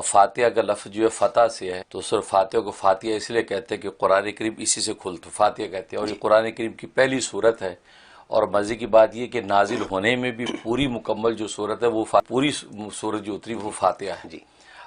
فاتحہ کا لفظ جو ہے فتح سے ہے، تو سورہ فاتحہ کو فاتحہ اس لیے کہتے ہیں کہ قرآن کریم اسی سے کھلتا، فاتحہ کہتے ہیں، اور یہ قرآن کریم کی پہلی صورت ہے۔ اور مزے کی بات یہ کہ نازل ہونے میں بھی پوری مکمل جو صورت ہے وہ پوری صورت جو اتری وہ فاتحہ ہے۔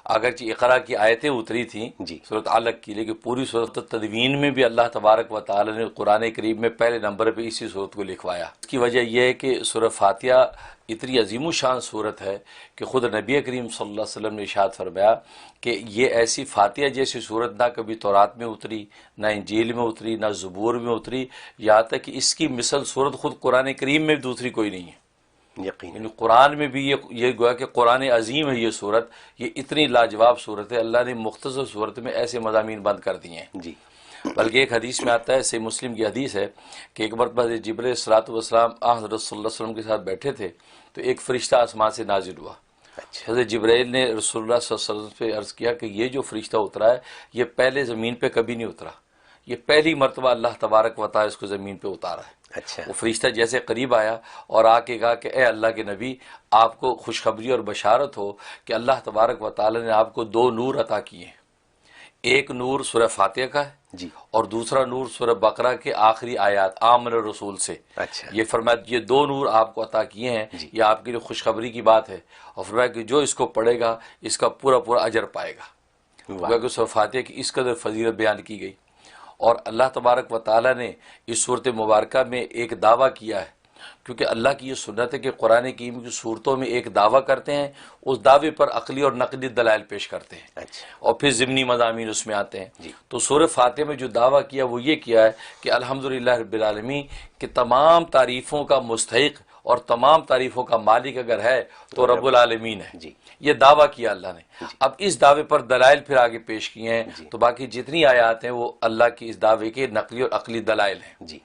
اگرچہ اقرا کی آیتیں اتری تھیں صورت علق کی، لیکن پوری صورت تدوین میں بھی اللہ تبارک و تعالی نے قرآن کریم میں پہلے نمبر پہ اسی صورت کو لکھوایا۔ اس کی وجہ یہ ہے کہ سورہ فاتحہ اتنی عظیم و شان صورت ہے کہ خود نبی کریم صلی اللہ علیہ وسلم نے ارشاد فرمایا کہ یہ ایسی فاتحہ جیسی صورت نہ کبھی تورات میں اتری، نہ انجیل میں اتری، نہ زبور میں اتری، یہاں تک کہ اس کی مثل صورت خود قرآن کریم میں دوسری کوئی نہیں ہے۔ یعنی قرآن میں بھی یہ گویا کہ قرآن عظیم ہے یہ صورت، یہ اتنی لاجواب صورت ہے، اللہ نے مختصر صورت میں ایسے مضامین بند کر دیے ہیں۔ بلکہ ایک حدیث میں آتا ہے، صحیح مسلم کی حدیث ہے کہ ایک مرتبہ جبرائیل صلوٰت والسلام حضرت صلی اللہ علیہ وسلم کے ساتھ بیٹھے تھے تو ایک فرشتہ آسمان سے نازل ہوا۔ حضرت جبرائیل نے رسول اللہ صلی اللہ علیہ وسلم سے عرض کیا کہ یہ جو فرشتہ اترا ہے یہ پہلے زمین پہ کبھی نہیں اترا، یہ پہلی مرتبہ اللہ تبارک و تعالی اس کو زمین پہ اتارا ہے۔ وہ فرشتہ جیسے قریب آیا اور آ کے کہا کہ اے اللہ کے نبی، آپ کو خوشخبری اور بشارت ہو کہ اللہ تبارک و تعالی نے آپ کو دو نور عطا کیے ہیں، ایک نور سورہ فاتحہ کا ہے اور دوسرا نور سورہ بقرہ کے آخری آیات آمن الرسول سے۔ یہ فرمایا یہ دو نور آپ کو عطا کیے ہیں، یہ آپ کے لیے خوشخبری کی بات ہے، اور فرمایا کہ جو اس کو پڑھے گا اس کا پورا پورا اجر پائے گا۔ کہ سورہ فاتحہ کی اس قدر فضیلت بیان کی گئی، اور اللہ تبارک و تعالی نے اس صورت مبارکہ میں ایک دعویٰ کیا ہے، کیونکہ اللہ کی یہ سنت ہے کہ قرآن کریم کی صورتوں میں ایک دعویٰ کرتے ہیں، اس دعوے پر عقلی اور نقلی دلائل پیش کرتے ہیں، اور پھر ضمنی مضامین اس میں آتے ہیں۔ تو سورہ فاتحہ میں جو دعویٰ کیا وہ یہ کیا ہے کہ الحمدللہ رب العالمین کہ تمام تعریفوں کا مستحق اور تمام تعریفوں کا مالک اگر ہے تو رب العالمین ہے، یہ دعویٰ کیا اللہ نے۔ اب اس دعوے پر دلائل پھر آگے پیش کیے ہیں، تو باقی جتنی آیات ہیں وہ اللہ کی اس دعوے کے نقلی اور عقلی دلائل ہیں۔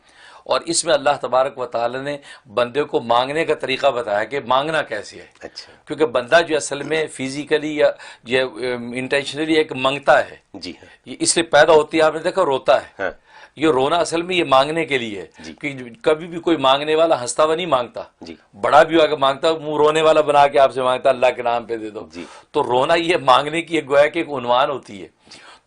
اور اس میں اللہ تبارک و تعالی نے بندے کو مانگنے کا طریقہ بتایا کہ مانگنا کیسے ہے، کیونکہ بندہ جو اصل میں فزیکلی یا انٹینشنلی ایک مانگتا ہے، یہ اس لیے پیدا ہوتی ہے، آپ نے دیکھا روتا ہے، یہ رونا اصل میں یہ مانگنے کے لیے ہے، کہ کبھی بھی کوئی مانگنے والا ہنستا ہوا نہیں مانگتا، بڑا بھی اگر مانگتا منہ رونے والا بنا کے آپ سے مانگتا اللہ کے نام پہ دے دو، تو رونا یہ مانگنے کی ایک گویا کہ ایک عنوان ہوتی ہے۔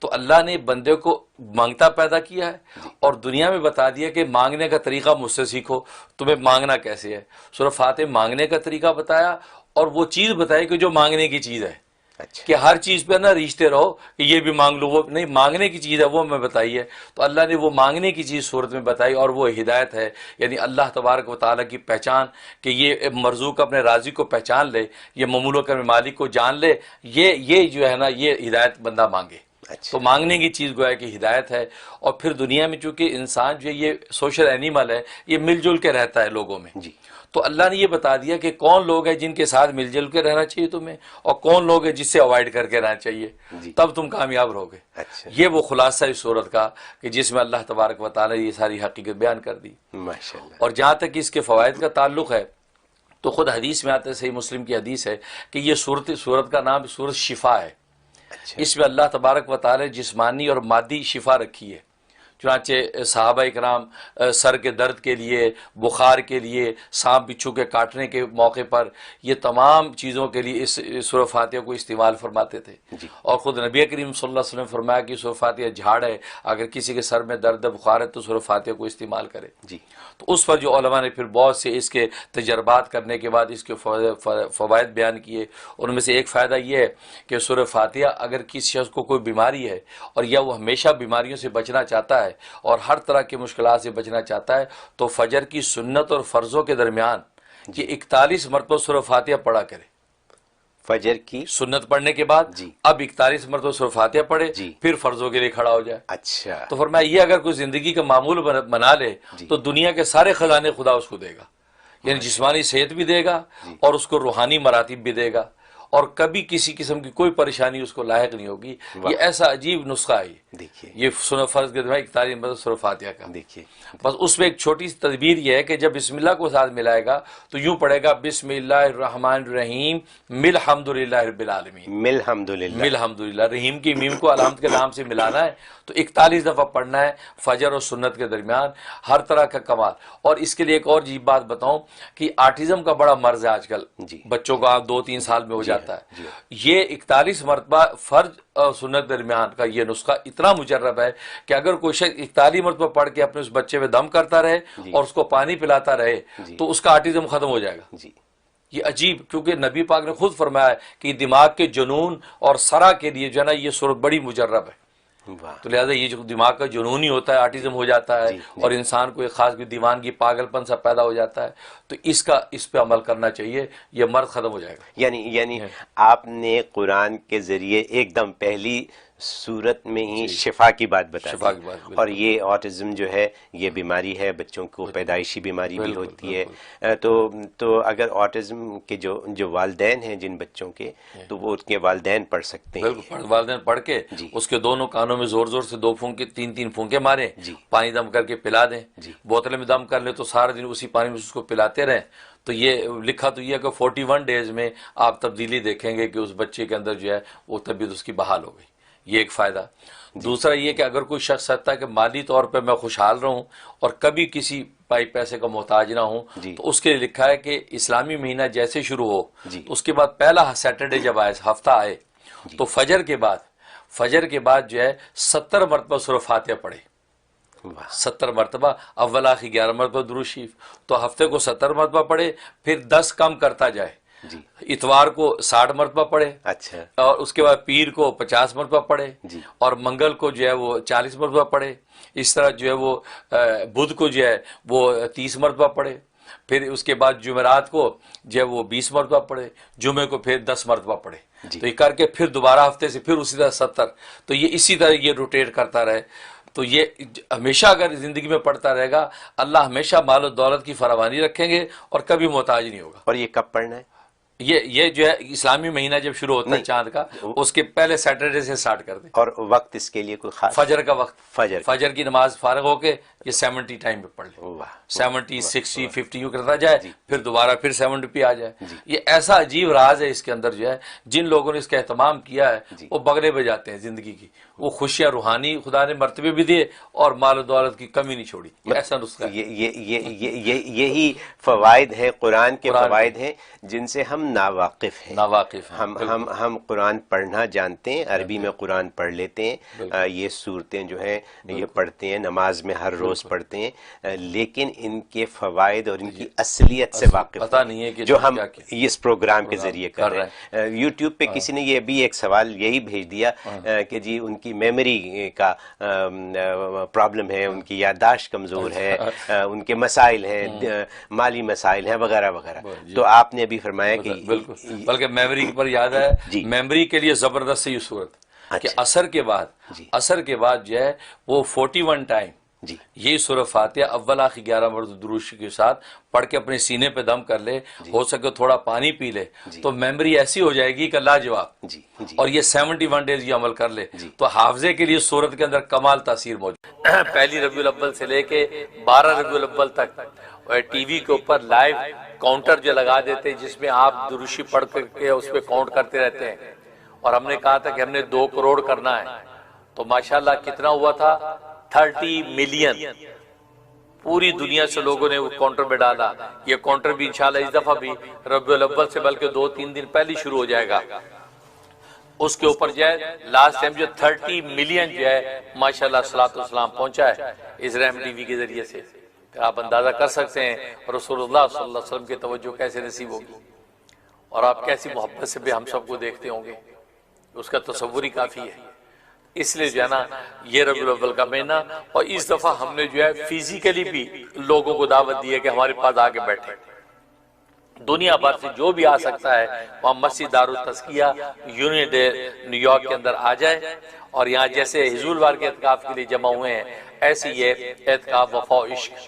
تو اللہ نے بندے کو مانگتا پیدا کیا ہے اور دنیا میں بتا دیا کہ مانگنے کا طریقہ مجھ سے سیکھو، تمہیں مانگنا کیسے ہے۔ سورہ فاتحہ مانگنے کا طریقہ بتایا اور وہ چیز بتائی کہ جو مانگنے کی چیز ہے، کہ ہر چیز پہ نہ ریچھتے رہو کہ یہ بھی مانگ لو، وہ نہیں، مانگنے کی چیز ہے وہ میں بتائی ہے۔ تو اللہ نے وہ مانگنے کی چیز صورت میں بتائی، اور وہ ہدایت ہے، یعنی اللہ تبارک و تعالیٰ کی پہچان، کہ یہ مرزوق اپنے راضی کو پہچان لے، یہ مملوک اپنے مالک کو جان لے، یہ جو ہے نا یہ ہدایت بندہ مانگے۔ تو مانگنے کی چیز گویا کہ ہدایت ہے۔ اور پھر دنیا میں چونکہ انسان جو ہے یہ سوشل اینیمل ہے، یہ مل جل کے رہتا ہے لوگوں میں، تو اللہ نے یہ بتا دیا کہ کون لوگ ہیں جن کے ساتھ مل جل کے رہنا چاہیے تمہیں، اور کون لوگ ہیں جس سے اوائڈ کر کے رہنا چاہیے، تب تم کامیاب رہوگے۔ یہ وہ خلاصہ اس صورت کا کہ جس میں اللہ تبارک و تعالی نے یہ ساری حقیقت بیان کر دی۔ اور جہاں تک اس کے فوائد کا تعلق ہے تو خود حدیث میں آتا ہے، صحیح مسلم کی حدیث ہے کہ یہ صورت کا نام صورت شفا ہے۔ اس میں اللہ تبارک و تعالی جسمانی اور مادی شفا رکھی ہے، چنانچہ صحابہ اکرام سر کے درد کے لیے، بخار کے لیے، سانپ بچھو کے کاٹنے کے موقع پر، یہ تمام چیزوں کے لیے اس سورہ فاتحہ کو استعمال فرماتے تھے۔ اور خود نبی کریم صلی اللہ علیہ وسلم فرمایا کہ سورہ فاتحہ جھاڑ ہے، اگر کسی کے سر میں درد بخار ہے تو سورہ فاتحہ کو استعمال کرے۔ تو اس پر جو علماء نے پھر بہت سے اس کے تجربات کرنے کے بعد اس کے فوائد بیان کیے، ان میں سے ایک فائدہ یہ ہے کہ سورہ فاتحہ اگر کسی شخص کو کوئی بیماری ہے اور یا وہ ہمیشہ بیماریوں سے بچنا چاہتا ہے اور ہر طرح کی مشکلات سے بچنا چاہتا ہے تو فجر کی سنت اور فرضوں کے درمیان یہ 41 مرتبہ سورہ فاتحہ پڑھا کرے۔ فجر کی سنت پڑھنے کے بعد اب 41 مرتبہ سورہ فاتحہ پڑھے، پھر فرضوں کے لیے کھڑا ہو جائے۔ تو فرمایا یہ اگر کوئی زندگی کا معمول بنا لے تو دنیا کے سارے خزانے خدا اس کو دے گا، یعنی جسمانی صحت بھی دے گا اور اس کو روحانی مراتب بھی دے گا، اور کبھی کسی قسم کی کوئی پریشانی اس کو لاحق نہیں ہوگی۔ یہ ایسا عجیب نسخہ ہے، یہ سورہ فرض کے دماغ 41 مرتبہ سورہ فاتحہ کا۔ بس اس میں ایک چھوٹی سی تدبیر یہ ہے کہ جب بسم اللہ کو ساتھ ملائے گا تو یوں پڑھے گا بسم اللہ الرحمن الرحیم مل حمدللہ رب العالمین، مل حمدللہ، رحیم کی میم کو الحمد کے نام سے ملانا ہے، تو 41 دفعہ پڑھنا ہے فجر اور سنت کے درمیان، ہر طرح کا کمال۔ اور اس کے لیے ایک اور عجیب بات بتاؤں کہ آٹزم کا بڑا مرض ہے آج کل، بچوں کو 2-3 سال میں ہو جاتا ہے، جاتا ہے. یہ 41 مرتبہ فرض اور سنت درمیان کا یہ نسخہ اتنا مجرب ہے کہ اگر کوئی شخص 41 مرتبہ پڑھ کے اپنے اس بچے میں دم کرتا رہے اور اس کو پانی پلاتا رہے تو اس کا آٹزم ختم ہو جائے گا. یہ عجیب، کیونکہ نبی پاک نے خود فرمایا ہے کہ دماغ کے جنون اور سرا کے لیے جو ہے نا یہ صورت بڑی مجرب ہے. تو لہٰذا یہ جو دماغ کا جنون ہی ہوتا ہے، آٹزم ہو جاتا ہے اور انسان کو ایک خاص دیوانگی پاگل پن سا پیدا ہو جاتا ہے، تو اس پہ عمل کرنا چاہیے، یہ مرض ختم ہو جائے گا. یعنی آپ نے قرآن کے ذریعے ایک دم پہلی صورت میں ہی شفا کی بات بتا دی. اور یہ آٹزم جو ہے یہ بیماری ہے، بچوں کو پیدائشی بیماری بھی ہوتی ہے. تو اگر آٹزم کے جو والدین ہیں جن بچوں کے، تو وہ اس کے والدین پڑھ سکتے ہیں. والدین پڑھ کے اس کے دونوں کانوں میں زور زور سے 2 پھونکے 3 پھونکے ماریں، پانی دم کر کے پلا دیں. بوتل میں دم کر لیں تو سارے دن اسی پانی میں اس کو پلاتے رہیں. تو یہ لکھا تو یہ ہے کہ 41 ڈیز میں آپ تبدیلی دیکھیں گے کہ اس بچے کے اندر جو ہے وہ طبیعت اس کی بحال ہو گئی. یہ ایک فائدہ. دوسرا یہ کہ اگر کوئی شخص چاہتا ہے کہ مالی طور پہ میں خوشحال رہوں اور کبھی کسی پیسے کا محتاج نہ ہوں، تو اس کے لیے لکھا ہے کہ اسلامی مہینہ جیسے شروع ہو تو اس کے بعد پہلا سیٹرڈے جب آئے، ہفتہ آئے، تو فجر کے بعد جو ہے 70 مرتبہ سورہ فاتحہ پڑھے. 70 مرتبہ، اول آخر 11 مرتبہ درود شریف. تو ہفتے کو 70 مرتبہ پڑھے، پھر 10 کم کرتا جائے. اتوار کو 60 مرتبہ پڑھے، اچھا، اور اس کے بعد پیر کو 50 مرتبہ پڑھے، اور منگل کو جو ہے وہ 40 مرتبہ پڑھے. اس طرح جو ہے وہ بدھ کو جو ہے وہ 30 مرتبہ پڑھے. پھر اس کے بعد جمعرات کو جو ہے وہ 20 مرتبہ پڑھے، جمعے کو پھر 10 مرتبہ پڑھے. تو یہ کر کے پھر دوبارہ ہفتے سے پھر اسی طرح 70. تو یہ اسی طرح یہ روٹیٹ کرتا رہے. تو یہ ہمیشہ اگر زندگی میں پڑھتا رہے گا، اللہ ہمیشہ مال و دولت کی فراوانی رکھیں گے اور کبھی محتاج نہیں ہوگا. اور یہ کب پڑھنا ہے؟ یہ جو ہے اسلامی مہینہ جب شروع ہوتا ہے چاند کا، اس کے پہلے سیٹرڈے سے سٹارٹ کر دیں. اور وقت اس کے لیے کوئی خاص؟ فجر کا وقت، فجر کی نماز فارغ ہو کے یہ 70 ٹائم پہ پڑھ لیں. 70 60 50 یوں کرتا جائے، پھر دوبارہ پھر 70 پہ آ جائے. یہ ایسا عجیب راز ہے اس کے اندر جو ہے، جن لوگوں نے اس کا اہتمام کیا ہے وہ بغلے بجاتے ہیں زندگی کی. وہ خوشیاں روحانی خدا نے مرتبے بھی دیے اور مال و دولت کی کمی نہیں چھوڑی. ایسا نسخہ ہے. یہی فوائد ہیں، قرآن کے فوائد ہیں جن سے ہم ناواقف ہیں. ہم قرآن پڑھنا جانتے ہیں، عربی میں قرآن پڑھ لیتے ہیں، یہ صورتیں جو ہیں یہ پڑھتے ہیں، نماز میں ہر روز پڑھتے ہیں، لیکن ان کے فوائد اور ان کی اصلیت سے واقف پتہ نہیں ہے کہ جو ہم اس پروگرام کے ذریعے کر رہے ہیں. یوٹیوب پہ کسی نے یہ بھی ایک سوال یہی بھیج دیا کہ جی ان کی میموری کا پرابلم ہے، ان کی یادداشت کمزور ہے، ان کے مسائل ہیں، مالی مسائل ہیں وغیرہ وغیرہ. تو آپ نے ابھی فرمایا کہ بلکہ میموری پر یاد ہے، میموری کے لیے زبردست یہ صورت کہ اثر کے بعد جو ہے وہ 41 ٹائم یہی سورہ فاتحہ اول آخر 11 مرتبہ درود کے ساتھ پڑھ کے اپنے سینے پہ دم کر لے. ہو سکے تھوڑا پانی پی لے تو میموری ایسی ہو جائے گی کہ لاجواب. اور یہ 71 ڈیز یہ عمل کر لے تو حافظے کے لیے سورت کے اندر کمال تاثیر موجود. پہلی ربیع الاول سے لے کے 12 ربیع الاول تک ٹی وی کے اوپر لائیو کاؤنٹر جو لگا دیتے ہیں جس میں آپ درود پڑھ کے اس پہ کاؤنٹ کرتے رہتے ہیں. اور ہم نے کہا تھا کہ ہم نے 2 کروڑ کرنا ہے، تو ماشاءاللہ کتنا ہوا تھا؟ 30 ملین. پوری دنیا سے لوگوں نے وہ کاؤنٹر میں ڈالا. یہ کاؤنٹر بھی انشاءاللہ اس دفعہ بھی ربیع الاول سے بلکہ 2-3 دن پہلے شروع ہو جائے گا. اس کے اوپر جو ہے لاسٹ ٹائم جو 30 ملین جو ہے ماشاءاللہ صلاۃ والسلام پہنچا ہے اس رحم ٹی وی کے ذریعے سے. پھر آپ اندازہ کر سکتے ہیں رسول اللہ صلی اللہ علیہ وسلم کی توجہ کیسے نصیب ہوگی اور آپ کیسی محبت سے بھی ہم سب کو دیکھتے ہوں گے. اس کا تصور ہی کافی ہے. اس لیے جو ہے نا یہ ربیع الاول کا مہینہ. اور اس دفعہ ہم نے جو ہے فزیکلی بھی لوگوں کو دعوت دی ہے کہ ہمارے پاس آ کے بیٹھے. دنیا بھر سے جو بھی آ سکتا ہے وہاں مسجد دارالتزکیہ یونین ڈے نیو یارک کے اندر آ جائے. اور یہاں جیسے حضور وار کے اعتکاف کے لیے جمع ہوئے ہیں ایسے یہ اعتکاف وفا و عشق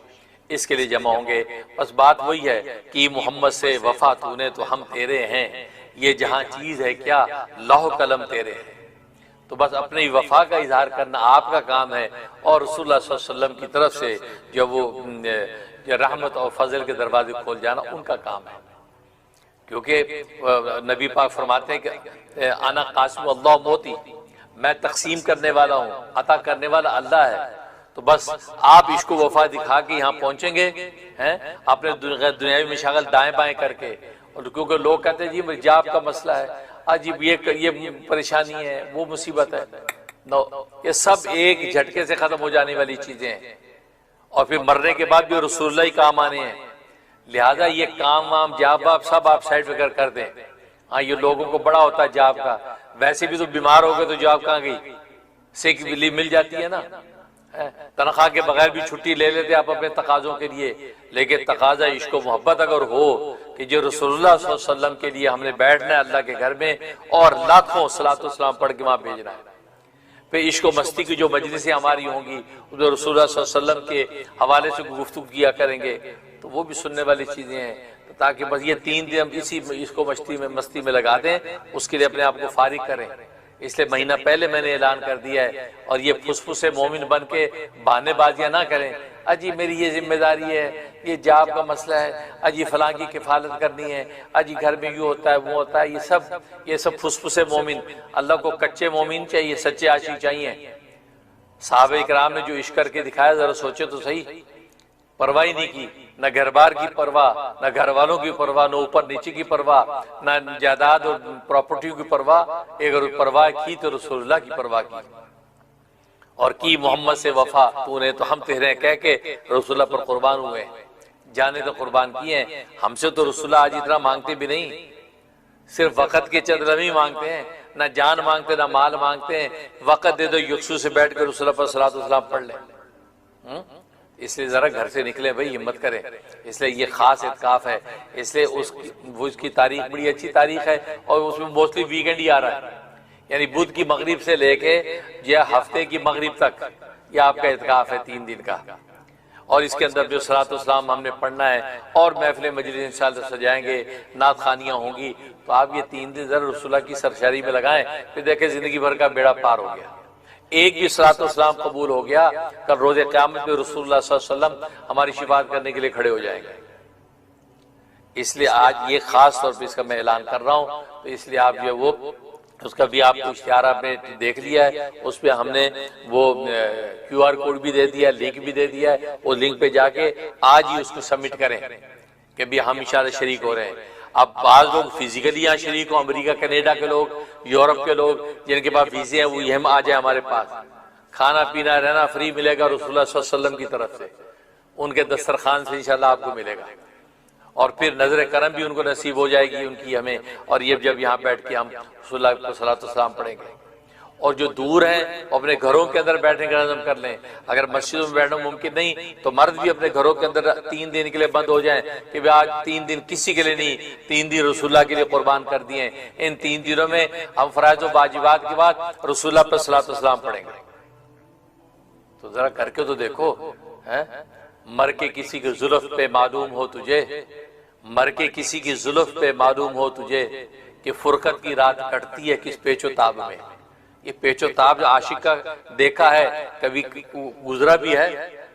اس کے لیے جمع ہوں گے. بس بات وہی ہے کہ محمد سے وفا تو نے تو ہم تیرے ہیں، یہ جہاں چیز ہے کیا لوح قلم تیرے ہیں. تو بس اپنی وفا کا اظہار کرنا آپ کا کام ہے اور رسول اللہ صلی اللہ علیہ وسلم کی طرف سے جو وہ رحمت اور فضل کے دروازے کھول جانا ان کا کام ہے. کیونکہ نبی پاک فرماتے ہیں کہ انا قاسم اللہ موتی، میں تقسیم کرنے والا ہوں، عطا کرنے والا اللہ ہے. تو بس آپ اس کو وفا دکھا کے یہاں پہنچیں گے اپنے دنیاوی مشاغل دائیں بائیں کر کے اور کیونکہ لوگ کہتے ہیں جی جاب کا مسئلہ ہے، عجیب یہ پریشانی ہے، وہ مصیبت ہے، نو، یہ سب ایک جھٹکے سے ختم ہو جانے والی چیزیں ہیں، اور پھر مرنے کے بعد بھی رسول اللہ ہی کام آنے ہیں، لہذا یہ کام وام جاب واب سب آپ سائڈ پہ کر دیں۔ ہاں یہ لوگوں کو بڑا ہوتا ہے جاب کا، ویسے بھی تو بیمار ہو گئے تو جاب کہاں گئی، سیک لیو مل جاتی ہے نا، تنخواہ کے بغیر بھی چھٹی لے لیتے آپ اپنے تقاضوں کے لیے، لیکن تقاضا عشق و محبت اگر ہو کہ جو رسول اللہ صلی اللہ علیہ وسلم کے لیے ہم نے بیٹھنا ہے اللہ کے گھر میں اور لاکھوں صلاۃ و سلام پڑھ کے وہاں بھیجنا ہے، پھر عشق و مستی کی جو مجلسیں ہماری ہوں گی جو رسول اللہ صلی اللہ علیہ وسلم کے حوالے سے گفتگو کیا کریں گے تو وہ بھی سننے والی چیزیں ہیں، تاکہ بس یہ 3 دن ہم اسی عشق و مستی میں لگا دیں، اس کے لیے اپنے آپ کو فارغ کریں۔ اس لیے مہینہ پہلے میں نے اعلان کر دیا ہے، اور یہ پھس مومن بن کے بہانے بازیاں نہ کریں، اجی میری یہ ذمہ داری ہے، یہ جاب کا مسئلہ ہے، اجی فلاں کی کفالت کرنی ہے، اجی گھر میں یوں ہوتا ہے وہ ہوتا ہے، یہ سب پھس مومن۔ اللہ کو کچے مومن چاہیے، سچے عاشق چاہیے۔ صحابہ اکرام نے جو عشق کر کے دکھایا ذرا سوچے تو صحیح، پرواہ ہی نہیں کی، نہ گھر بار کی پرواہ، نہ گھر والوں کی پرواہ، نہ اوپر نیچے کی پرواہ، نہ جائیداد اور پراپرٹی کی پرواہ، اگر پرواہ کی تو رسول اللہ کی پرواہ کی، اور کی محمد سے وفا تو نے تو ہم تیرے کہہ کے رسول اللہ پر قربان ہوئے، جانے تو قربان کیے ہیں۔ ہم سے تو رسول اللہ آج اتنا مانگتے بھی نہیں، صرف وقت کے چند لمحے مانگتے ہیں، نہ جان مانگتے نہ مال مانگتے ہیں، وقت دے دو یکسو سے بیٹھ کے رسول اللہ پر صلاۃ و سلام پڑھ لیں۔ اس لیے ذرا گھر سے نکلیں بھائی، ہمت کریں، اس لیے یہ خاص اعتکاف ہے، اس لیے اس کی تاریخ بڑی اچھی تاریخ ہے، اور اس میں موسٹلی ویکینڈ ہی آ رہا ہے، یعنی بدھ کی مغرب سے لے کے یہ ہفتے کی مغرب تک یہ آپ کا اعتکاف ہے 3 دن کا، اور اس کے اندر جو صلاۃ و سلام ہم نے پڑھنا ہے، اور محفل مجلس انشاءاللہ سجائیں گے، نعت خوانیاں ہوں گی، تو آپ یہ 3 دن ذرا رسول اللہ کی سرشاری میں لگائیں، پھر دیکھیں زندگی بھر کا بیڑا پار ہو گیا، ایک بھی صلاۃ و سلام قبول ہو گیا، کل روز قیامت میں رسول اللہ صلی اللہ علیہ وسلم ہماری شفاعت کرنے کے لیے کھڑے ہو جائیں گے۔ اس لیے آج یہ خاص طور پہ اس کا میں اعلان کر رہا ہوں، تو اس لیے آپ جو وہ اس کا بھی آپ کو اشتہار آپ نے دیکھ لیا ہے، اس پہ ہم نے وہ QR کوڈ بھی دے دیا، لنک بھی دے دیا ہے، وہ لنک پہ جا کے آج ہی اس کو سبمٹ کریں کہ بھی ہم انشاءاللہ شریک ہو رہے ہیں۔ اب بعض لوگ فزیکلی یہاں شریک ہوں، امریکہ کینیڈا کے لوگ، یورپ کے لوگ جن کے پاس ویزے ہیں وہ یہ آ جائیں ہمارے پاس، کھانا پینا رہنا فری ملے گا رسول اللہ صلی اللہ علیہ وسلم کی طرف سے، ان کے دسترخوان سے انشاءاللہ آپ کو ملے گا، اور پھر نظر کرم بھی ان کو نصیب ہو جائے گی ان کی ہمیں، اور یہ جب یہاں بیٹھ کے ہم رسول اللہ کو صلاۃ و سلام پڑھیں گے۔ اور جو دور ہیں وہ اپنے گھروں کے اندر بیٹھنے کا نظم کر لیں، اگر مسجدوں میں بیٹھنا ممکن نہیں تو مرد بھی اپنے گھروں کے اندر 3 دن کے لیے بند ہو جائیں کہ آج 3 دن کسی کے لیے نہیں، 3 دن رسول اللہ کے لیے قربان کر دیے ہیں، ان 3 دنوں میں ہم فرائض و واجبات کے بعد رسول اللہ پر صلاۃ و سلام پڑھیں گے۔ تو ذرا کر کے تو دیکھو، مر کے کسی کی زلف پہ معلوم ہو تجھے، مر کے کسی کی زلف پہ معلوم ہو تجھے کہ فرقت کی رات کٹتی ہے کس پیچ و تاب میں۔ یہ پیچ و تاب جو عاشق کا دیکھا ہے، کبھی گزرا بھی ہے،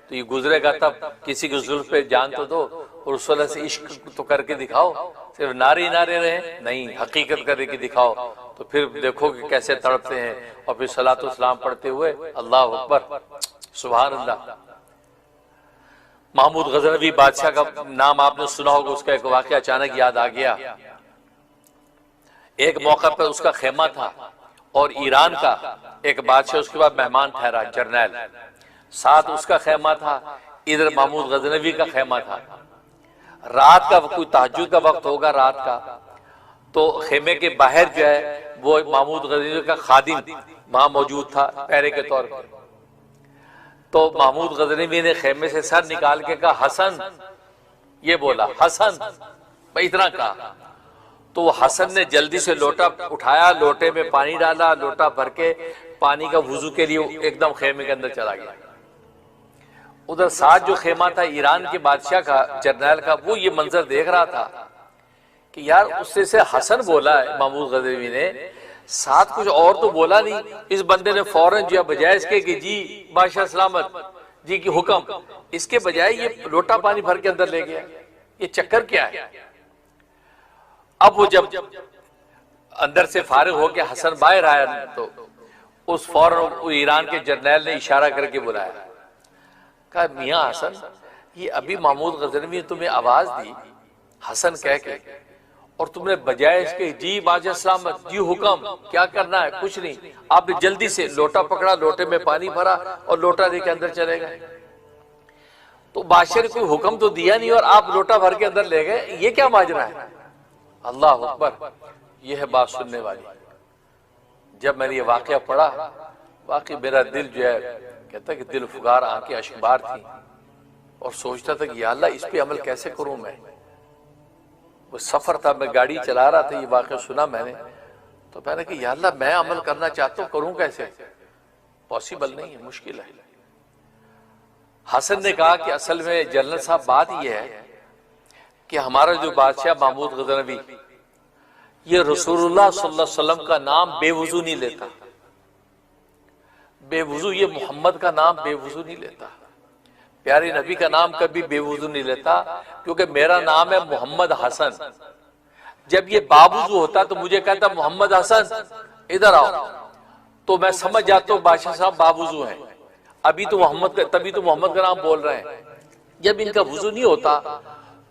تو یہ گزرے گا تب کسی کی زلف پہ جان تو دو، اور رسول اللہ سے عشق تو کر کے دکھاؤ، صرف نعرے نعرے رہے نہیں، حقیقت کر کے دکھاؤ، تو پھر دیکھو کہ کیسے تڑپتے ہیں، اور پھر صلاۃ و سلام پڑھتے ہوئے اللہ اکبر سبحان اللہ۔ محمود غزنوی بادشاہ کا نام آپ نے سنا ہوگا، اس کا ایک واقعہ اچانک یاد آ گیا۔ ایک موقع پر اس کا خیمہ تھا، اور ایران کا ایک بادشاہ اس کے بعد مہمان ٹھہرا، جرنیل، ساتھ اس کا خیمہ تھا، ادھر محمود غزنوی کا خیمہ تھا۔ رات کا کوئی تہجد کا وقت ہوگا رات کا، تو خیمے کے باہر جو ہے وہ محمود غزنوی کا خادم وہاں موجود تھا پہرے کے طور پر۔ تو محمود غزنوی نے خیمے سے سر نکال کے کہا حسن، یہ بولا حسن، بھائی اتنا کہا، تو وہ حسن نے جلدی سے لوٹا اٹھایا، لوٹے میں پانی ڈالا، لوٹا بھر کے پانی کا وضو کے لیے ایک دم خیمے کے اندر چلا گیا۔ ادھر ساتھ جو خیمہ تھا ایران کے بادشاہ کا، جرنیل کا، وہ یہ منظر دیکھ رہا تھا کہ یار اس سے حسن بولا ہے محمود غزنوی نے، ساتھ کچھ اور تو بولا نہیں، اس بندے نے فوراً جو بجائے اس کے کہ جی بادشاہ سلامت جی کی حکم، اس کے بجائے یہ لوٹا پانی بھر کے اندر لے گیا، یہ چکر کیا ہے؟ اب وہ جب اندر سے فارغ ہو کے حسن باہر آیا تو اس فوراً ایران کے جرنیل نے اشارہ کر کے بلایا، کہا میاں حسن، یہ ابھی محمود غزنوی نے تمہیں آواز دی حسن کہہ کے، اور تم نے بجائے اس کے جی بادشاہ سلامت، جی حکم، کیا کرنا ہے؟ کچھ نہیں، آپ نے جلدی سے لوٹا پکڑا، لوٹے میں پانی بھرا اور لوٹا لے کے اندر چلے گئے۔ تو بادشاہ نے کوئی حکم تو دیا نہیں اور آپ لوٹا بھر کے اندر لے گئے، یہ کیا ماجرا ہے؟ اللہ اکبر، یہ ہے بات سننے والی۔ جب میں نے یہ واقعہ پڑھا، واقعی میرا دل جو ہے کہتا ہے کہ دل فگار، آنکھیں اشکبار تھی، اور سوچتا تھا کہ یا اللہ اس پہ عمل کیسے کروں میں۔ وہ سفر تھا، میں گاڑی چلا رہا تھا، یہ واقعہ سنا میں نے، تو میں نے کہا یا اللہ میں عمل کرنا چاہتا ہوں، کروں کیسے؟ پاسبل نہیں ہے، مشکل ہے۔ حسن نے کہا کہ اصل میں جنرل صاحب بات یہ ہے کہ ہمارا جو بادشاہ محمود غزنوی، یہ رسول اللہ صلی اللہ علیہ وسلم کا نام بے وضو نہیں لیتا، بے وضو، یہ محمد کا نام بے وضو نہیں لیتا، پیارے نبی کا نام کبھی بے وضو نہیں لیتا، کیونکہ میرا نام ہے محمد حسن۔ جب یہ باوضو ہوتا تو مجھے کہتا محمد حسن ادھر آؤ، تو میں سمجھ جاتا ہوں بادشاہ صاحب باوضو ہیں، ابھی تو محمد کا، تبھی تو محمد کا نام بول رہے ہیں۔ جب ان کا وضو نہیں ہوتا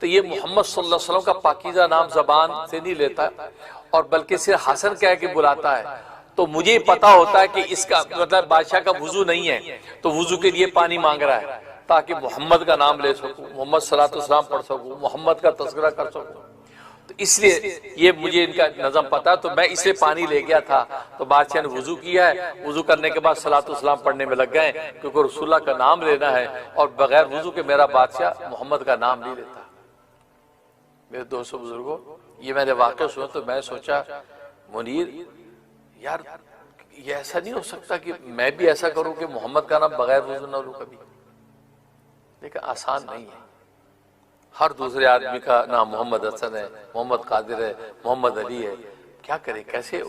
تو یہ محمد صلی اللہ علیہ وسلم کا پاکیزہ نام زبان سے نہیں لیتا، اور بلکہ صرف حسن کہہ کے بلاتا ہے۔ تو مجھے پتا ہوتا ہے کہ اس کا مطلب بادشاہ کا وضو نہیں ہے، تو وضو کے لیے پانی مانگ رہا ہے تاکہ محمد کا نام لے سکوں، محمد صلی اللہ علیہ وسلم پڑھ سکوں، محمد کا تذکرہ کر سکوں۔ تو اس لیے یہ مجھے ان کا نظم پتا، تو میں اسے پانی لے گیا تھا، تو بادشاہ نے وضو کیا ہے، وضو کرنے کے بعد صلاۃ والسلام پڑھنے میں لگ گئے، کیونکہ رسول اللہ کا نام لینا ہے، اور بغیر وضو کے میرا بادشاہ محمد کا نام نہیں لیتا۔ میرے دوستوں بزرگوں، یہ میں نے واقعہ سنا تو میں سوچا منیر یار یہ ایسا نہیں ہو سکتا کہ میں بھی ایسا کروں کہ محمد کا نام بغیر وضو نہ لوں کبھی، لیکن آسان نہیں ہے۔ ہر دوسرے آدمی کا نام محمد حسن ہے، محمد قادر ہے، محمد علی ہے، کیا کرے، کیسے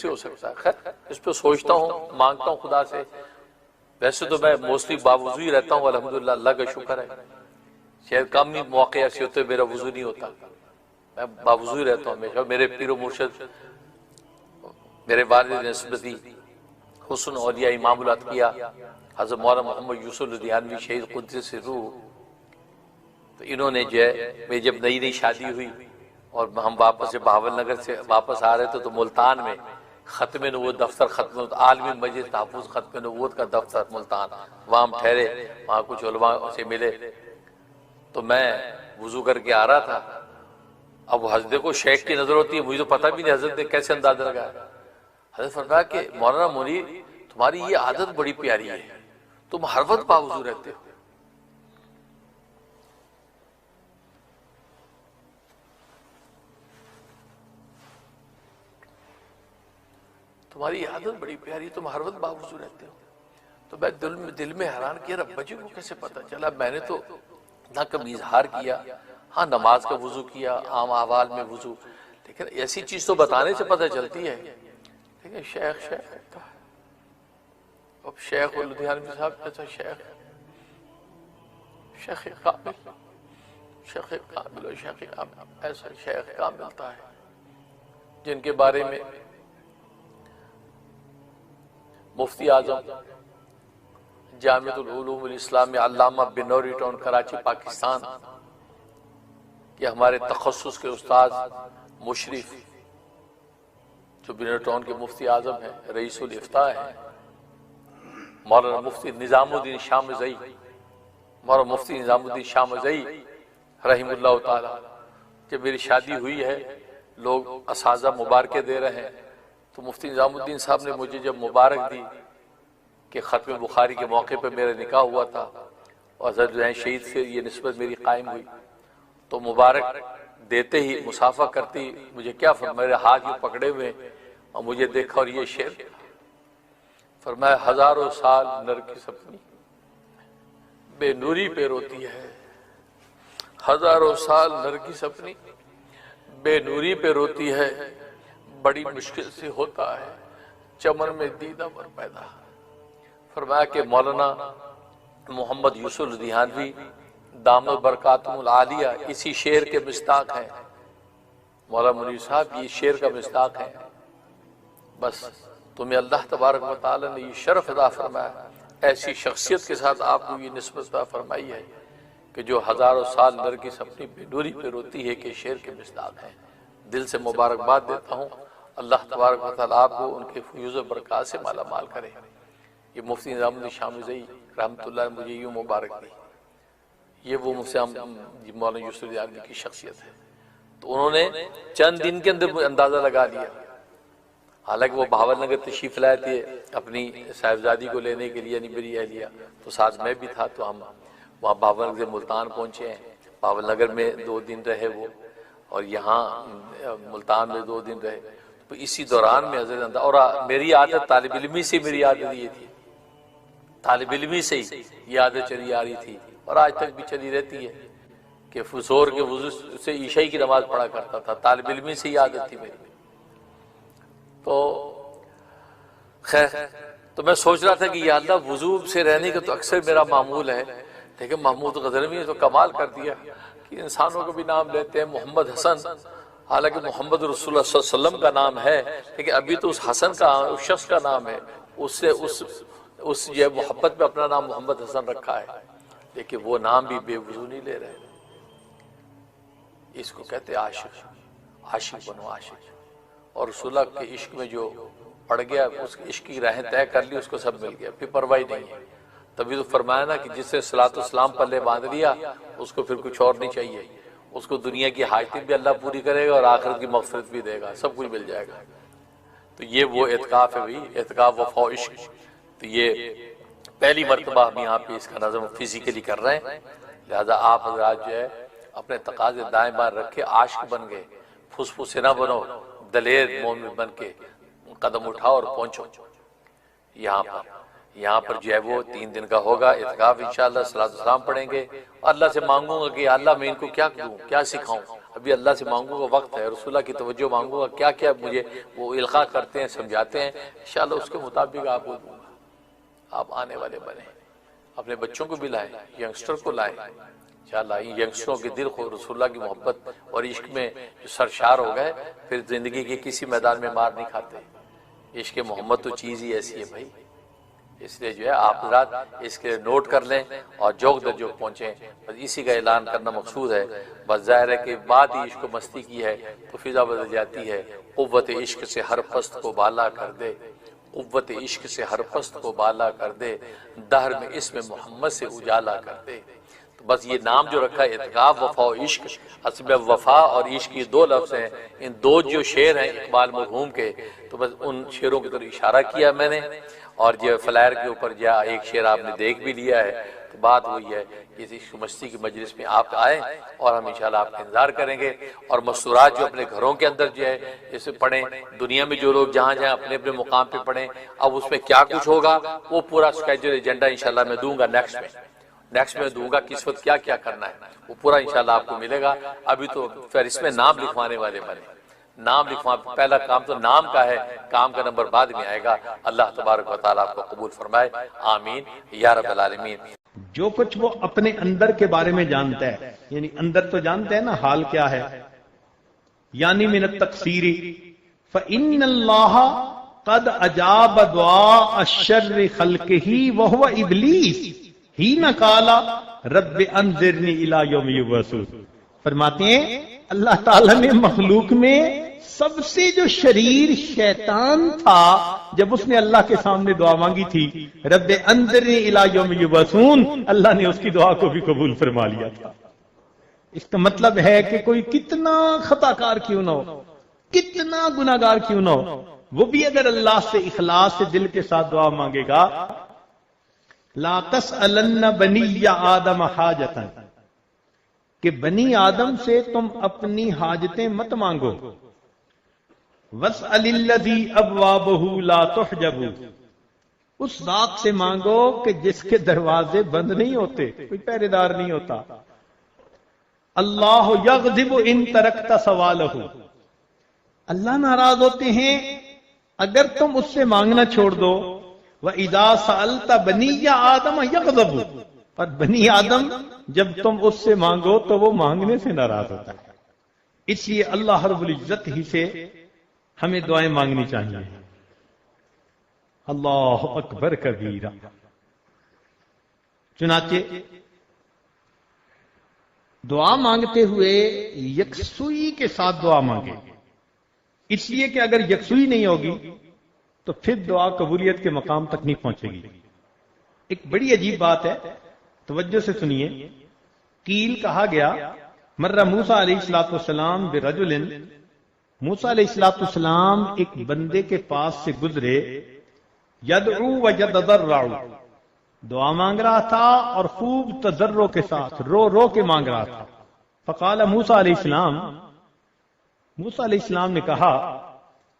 ہو سکتا ہے؟ خیر اس پہ سوچتا ہوں، مانگتا ہوں خدا سے۔ ویسے تو میں موسٹلی باوضو ہی رہتا ہوں، الحمدللہ، اللہ کا شکر ہے، شاید کم ہی موقع ایسے ہوتے میرا وضو نہیں ہوتا، میں باوضو ہی رہتا ہوں ہمیشہ۔ میرے پیر و مرشد، میرے والد نسبتی حسن اولیاء امام الاتقیاء حضرت مولانا محمد یوسف لدھیانوی شہید قدس سرہ، تو انہوں نے جو ہے، میری جب نئی شادی ہوئی اور ہم واپس سے بہاول نگر سے واپس آ رہے تھے، تو ملتان میں ختم نبوت دفتر، ختم عالمی مجلس تحفظ ختم نبوت کا دفتر ملتان، وہاں ہم ٹھہرے، وہاں کچھ علماء سے ملے، تو میں وضو کر کے آ رہا تھا۔ اب حضرت کو شیخ کی نظر ہوتی ہے، مجھے تو پتہ بھی نہیں حضرت نے کیسے اندازہ لگایا۔ حضرت فرمایا کہ مولانا منیر تمہاری یہ عادت بڑی پیاری ہے، تم ہر وقت باوضو رہتے ہو۔ تمہاری عادت بڑی پیاری، تم ہر وقت باوضو رہتے ہو۔ تو میں دل میں حیران کیا، رب بچے کو کیسے پتا چلا؟ میں نے تو نہ کبھی اظہار کیا، ہاں نماز کا وضو کیا، عام احوال میں وضو، لیکن ایسی چیز تو بتانے سے پتہ چلتی ہے۔ لیکن شیخ کہتا ہے، اب شیخ لدھیانوی صاحب کہتا ہے شیخ کامل، شیخ کامل و شیخ کامل، ایسا شیخ کامل ملتا ہے جن کے بارے میں مفتی اعظم جامعۃ العلوم الاسلامیہ علامہ بنوری ٹاؤن کراچی پاکستان کہ ہمارے تخصص کے استاد مشرف جو بنوری ٹاؤن کے مفتی اعظم ہیں، رئیس الافتاء ہیں، مولانا مفتی نظام الدین شامزئی، مولانا مفتی نظام الدین شامزئی رحم اللہ تعالی۔ جب میری شادی ہوئی ہے، لوگ اساتذہ مبارکیں دے رہے ہیں، تو مفتی نظام الدین صاحب نے مجھے جب مبارک دی کہ ختم بخاری کے موقع پہ میرا نکاح ہوا تھا اور حضرت جو ہیں شہید سے یہ نسبت میری قائم ہوئی، تو مبارک دیتے ہی مصافحہ کرتی مجھے کیا فرمایا، میرے ہاتھ یہ پکڑے ہوئے اور مجھے دیکھا اور یہ شعر فرمایا، ہزاروں سال نرگس اپنی بے نوری پہ روتی ہے، ہزاروں سال نرگس اپنی بے نوری پہ روتی ہے، بڑی مشکل سے ہوتا ہے چمن میں دیدہ پر پیدا۔ فرمایا کہ مولانا محمد یوسف لدھیانوی دامت برکاتہم العالیہ اسی شعر کے مصداق ہیں، مولانا منیر صاحب یہ شعر کا مصداق ہیں۔ بس تمہیں اللہ تبارک و تعالی نے یہ شرف عطا فرمایا، ایسی شخصیت کے ساتھ آپ کو یہ نسبت عطا فرمائی ہے کہ جو ہزاروں سال نرگس اپنی بے نوری پہ روتی ہے کہ شعر کے مصداق ہیں۔ دل سے مبارکباد دیتا ہوں، اللہ تبارک و تعالیٰ آپ کو ان کے فیوز و برکات سے مالا مال کرے۔ یہ مفتی نظام الدین شاہ مرزائی رحمۃ اللہ نے مجھے یوں مبارک دی، یہ وہ مفتی مولانا یوسف دیارمی کی شخصیت ہے۔ تو انہوں نے چند دن کے اندر اندازہ لگا لیا، حالانکہ وہ بہاول نگر تشریف لائے تھے اپنی صاحبزادی کو لینے کے لیے، یعنی میری اہلیہ، تو ساتھ میں بھی تھا، تو ہم وہاں بہاول نگر سے ملتان پہنچے ہیں، بہاول نگر میں 2 دن رہے وہ، اور یہاں ملتان میں 2 دن رہے۔ تو اسی دوران میں حضرت، اور میری عادت طالب علمی سے، میری عادت یہ تھی، طالب علمی سے ہی یہ عادت چلی آ رہی تھی اور آج تک بھی چلی رہتی ہے کہ فجور کے وضو سے عشاء کی نماز پڑھا کرتا تھا، طالب علمی سے یہ عادت تھی میری۔ تو خیر، تو میں سوچ رہا تھا کہ یا اللہ وضو سے رہنے کا تو اکثر میرا معمول ہے، لیکن محمود غزنوی نے تو کمال کر دیا کہ انسانوں کو بھی نام لیتے ہیں محمد حسن، حالانکہ محمد رسول اللہ صلی اللہ علیہ وسلم کا نام ہے، لیکن ابھی تو اس حسن کا، اس شخص کا نام ہے، اس سے اس یہ محبت میں اپنا نام محمد حسن رکھا ہے، لیکن وہ نام بھی بے وضو نہیں لے رہے۔ اس کو کہتے عاشق، عاشق بنو عاشق، اور رسول اللہ کے عشق میں جو پڑ گیا، اس عشق کی راہیں طے کر لی، اس کو سب مل گیا، پھر پرواہ نہیں ہے۔ تبھی تو فرمایا نا کہ جس نے صلاۃ والسلام پلے باندھ لیا اس کو پھر کچھ اور نہیں چاہیے، اس کو دنیا کی حاجتیں بھی اللہ پوری کرے گا اور آخرت کی مغفرت بھی دے گا، سب کچھ مل جائے گا۔ تو یہ وہ اعتکاف ہے بھائی، اعتکاف وفا و عشق۔ تو یہ پہلی مرتبہ ہم یہاں پہ اس کا نظم فزیکلی کر رہے ہیں، لہذا آپ حضرات جو ہے اپنے تقاضے دائیں بائیں رکھے، عاشق بن گئے، پھسپھسے نہ بنو، دلیر مومن بن کے قدم اٹھاؤ اور پہنچو یہاں پر جو ہے وہ 3 دن کا ہوگا اعتکاف، انشاءاللہ صلاۃ والسلام پڑھیں گے۔ اللہ سے مانگوں گا کہ اللہ میں ان کو کیا دوں، کیا سکھاؤں، ابھی اللہ سے مانگوں گا، وقت ہے، رسول اللہ کی توجہ مانگوں گا، کیا کیا مجھے وہ القاء کرتے ہیں، سمجھاتے ہیں، انشاءاللہ اس کے مطابق آپ کو دوں گا۔ آپ آنے والے بنیں، اپنے بچوں کو بھی لائیں، ینگسٹر کو لائیں، انشاءاللہ ان ینگسٹروں کے دل کو رسول اللہ کی محبت اور عشق میں جو سرشار ہو گئے، پھر زندگی کے کسی میدان میں مار نہیں کھاتے۔ عشق محمد تو چیز ہی ایسی ہے بھائی، اس لیے جو ہے آپ حضرات اس کے نوٹ کر لیں اور جوک در جوک پہنچیں، بس اسی کا اعلان کرنا مقصود ہے۔ بس ظاہر ہے کہ بعد ہی عشق و مستی کی ہے تو فضا بدل جاتی ہے۔ قوت عشق سے ہر پست کو بالا کر دے، قوت عشق سے ہر پست کو بالا کر دے، دہر میں اسم محمد سے اجالا کر دے۔ تو بس یہ نام جو رکھا ہے اعتکاف، وفا و عشق، اصل میں وفا اور عشق یہ 2 لفظ ہیں، ان 2 جو شعر ہیں اقبال مرحوم کے، تو بس ان شعروں کی طرف اشارہ کیا میں نے، اور جو فلائر کے اوپر جو ایک شعر آپ نے دیکھ بھی لیا ہے۔ تو بات وہی ہے، اس عشق مستی کی مجلس میں آپ آئیں اور ہم انشاءاللہ آپ کا انتظار کریں گے، اور مستورات جو اپنے گھروں کے اندر جو ہے اسے پڑھیں، دنیا میں جو لوگ جہاں جہاں اپنے اپنے مقام پہ پڑھیں، اب اس میں کیا کچھ ہوگا وہ پورا اسکیجول ایجنڈا انشاءاللہ میں دوں گا نیکسٹ میں دوں گا، کس وقت کیا کیا کرنا ہے وہ پورا انشاءاللہ آپ کو ملے گا۔ ابھی تو پھر اس میں نام لکھوانے والے بنے، نام پہلا کام تو نام کا ہے، کام کا نمبر بعد میں آئے گا۔ اللہ تبارک و تعالیٰ آپ کو قبول فرمائے، آمین یا رب العالمین۔ جو کچھ وہ اپنے اندر کے بارے میں جانتا ہے، یعنی اندر تو جانتے ہیں نا حال کیا ہے، یعنی من التقصیر فإن اللہ قد اجاب دعاء الشر خلقہ وہو ابلیس حین قال رب انذرنی الی یوم یبعثون۔ فرماتے ہیں اللہ تعالیٰ نے مخلوق میں سب سے جو شریر شیطان تھا، جب اس نے اللہ کے سامنے دعا مانگی تھی رب انذرنی الی یوم یبعثون، اللہ نے اس کی دعا کو بھی قبول فرما لیا تھا۔ اس کا مطلب ہے کہ کوئی کتنا خطا کار کیوں نہ ہو، کتنا گناہ گار کیوں نہ ہو، وہ بھی اگر اللہ سے اخلاص سے دل کے ساتھ دعا مانگے گا، لا تسألن بنی آدم حاجتا، کہ بنی آدم سے تم اپنی حاجتیں مت مانگو، واسأل الذی ابوابہ لا تحجب، اس ذات سے مانگو کہ جس کے دروازے بند نہیں ہوتے، کوئی پہرے دار نہیں ہوتا۔ اللہ یغضب ان ترکت سوالہ، اللہ ناراض ہوتے ہیں اگر تم اس سے مانگنا چھوڑ دو۔ وَإِذَا سَأَلْتَ بَنِيَّ آدَمَ يَغْضَبُ، اور بنی آدم جب تم اس سے مانگو تو وہ مانگنے سے ناراض ہوتا ہے۔ اس لیے اللہ رب العزت ہی سے ہمیں دعائیں مانگنی چاہیے۔ اللہ اکبر کبیرہ۔ چنانچہ دعا مانگتے ہوئے یکسوئی کے ساتھ دعا مانگے، اس لیے کہ اگر یکسوئی نہیں ہوگی تو پھر دعا قبولیت کے مقام تک نہیں پہنچے گی۔ ایک بڑی عجیب بات ہے، توجہ سے سنیے۔ قیل کہا گیا مرہ موسیٰ علیہ السلام برجل، موسیٰ علیہ السلام ایک بندے کے پاس سے گزرے، یدعو و یتضرع، دعا مانگ رہا تھا اور خوب تضرع کے ساتھ رو رو کے مانگ رہا تھا۔ فقال موسیٰ علیہ السلام، موسیٰ علیہ السلام نے کہا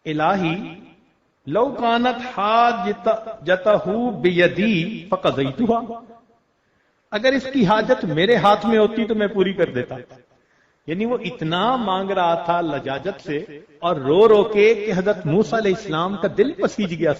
الہی لو کانت حاجتہ بیدی فقضیتها، اگر اس کی حاجت میرے ہاتھ میں ہوتی تو میں پوری کر دیتا۔ یعنی وہ اتنا مانگ رہا تھا لجاجت سے اور رو رو کے کہ حضرت موسیٰ علیہ السلام کا دل پسیج گیا